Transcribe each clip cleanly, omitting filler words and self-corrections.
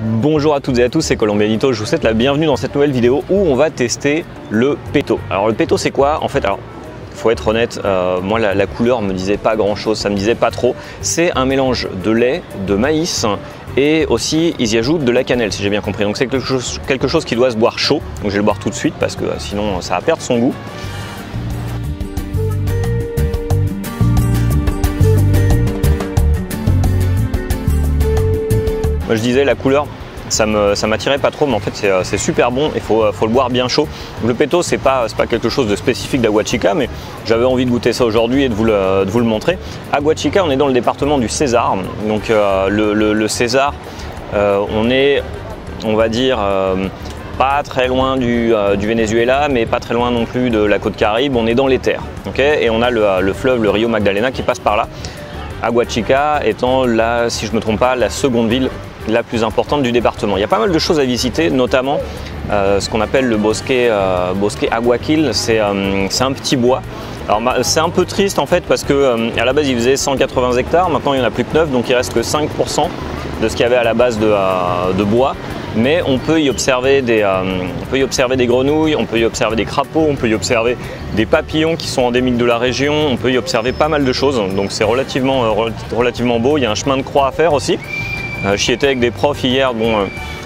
Bonjour à toutes et à tous, c'est Colombianito, je vous souhaite la bienvenue dans cette nouvelle vidéo où on va tester le peto. Alors le peto c'est quoi? En fait, alors faut être honnête, moi la couleur me disait pas grand chose, ça me disait pas trop. C'est un mélange de lait, de maïs et aussi ils y ajoutent de la cannelle si j'ai bien compris. Donc c'est quelque chose qui doit se boire chaud, donc je vais le boire tout de suite parce que sinon ça va perdre son goût. Moi je disais la couleur ça m'attirait pas trop, mais en fait c'est super bon, il faut le boire bien chaud. Le peto c'est pas quelque chose de spécifique d'Aguachica, mais j'avais envie de goûter ça aujourd'hui et de vous le montrer. Aguachica, on est dans le département du César, donc le César, on est, on va dire, pas très loin du Venezuela, mais pas très loin non plus de la côte Caraïbe, on est dans les terres, okay, et on a le fleuve, le Rio Magdalena qui passe par là. Aguachica étant, là, si je ne me trompe pas, la seconde ville la plus importante du département. Il y a pas mal de choses à visiter, notamment ce qu'on appelle le bosque Aguaquil, c'est un petit bois. Alors c'est un peu triste en fait parce que à la base il faisait 180 hectares, maintenant il n'y en a plus que 9, donc il reste que 5% de ce qu'il y avait à la base de bois. Mais on peut y observer des grenouilles, on peut y observer des crapauds, on peut y observer des papillons qui sont endémiques de la région, on peut y observer pas mal de choses, donc c'est relativement beau. Il y a un chemin de croix à faire aussi. J'y étais avec des profs hier, bon,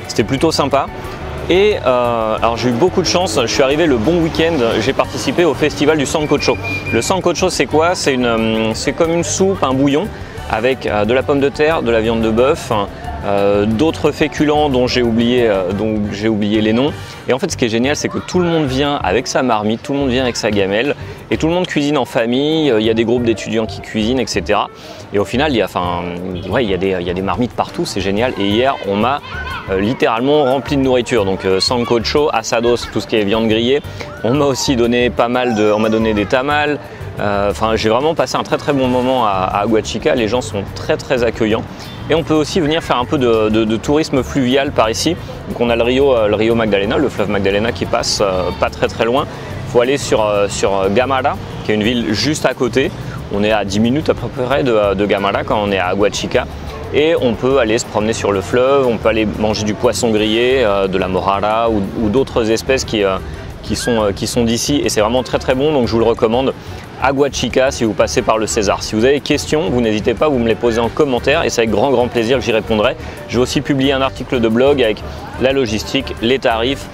c'était plutôt sympa. Et alors j'ai eu beaucoup de chance, je suis arrivé le bon week-end, j'ai participé au festival du sancocho. Le sancocho c'est quoi? C'est comme une soupe, un bouillon avec de la pomme de terre, de la viande de bœuf, d'autres féculents dont j'ai oublié les noms. Et en fait ce qui est génial c'est que tout le monde vient avec sa marmite, tout le monde vient avec sa gamelle et tout le monde cuisine en famille, il y a des groupes d'étudiants qui cuisinent, etc. Et au final il y a des marmites partout, c'est génial. Et hier on m'a littéralement rempli de nourriture, donc sancocho, asados, tout ce qui est viande grillée. On m'a aussi donné on m'a donné des tamales. J'ai vraiment passé un très bon moment à Aguachica, les gens sont très accueillants. Et on peut aussi venir faire un peu de tourisme fluvial par ici. Donc on a le Rio Magdalena, le fleuve Magdalena qui passe pas très loin. Il faut aller sur Gamara, qui est une ville juste à côté. On est à 10 minutes à peu près de Gamara quand on est à Aguachica. Et on peut aller se promener sur le fleuve, on peut aller manger du poisson grillé, de la morara ou d'autres espèces qui sont d'ici. Et c'est vraiment très bon, donc je vous le recommande. Aguachica si vous passez par le César. Si vous avez des questions, vous n'hésitez pas, vous me les posez en commentaire et c'est avec grand plaisir que j'y répondrai. Je vais aussi publier un article de blog avec la logistique, les tarifs,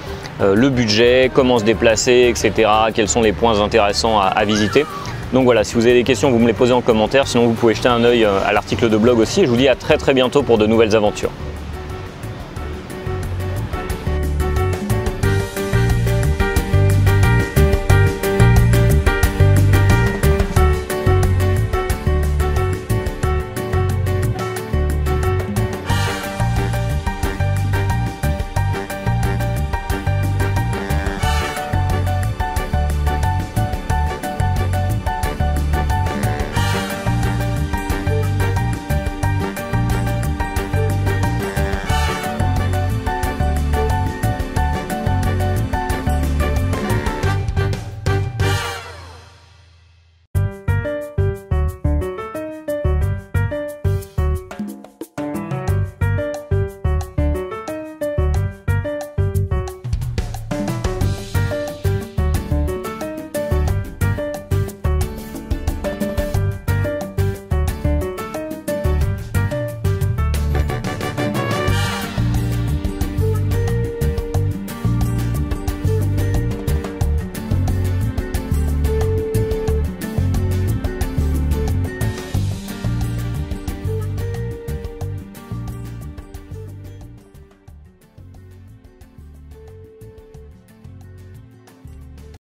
le budget, comment se déplacer, etc. Quels sont les points intéressants à visiter. Donc voilà, si vous avez des questions, vous me les posez en commentaire. Sinon, vous pouvez jeter un œil à l'article de blog aussi. Et je vous dis à très bientôt pour de nouvelles aventures.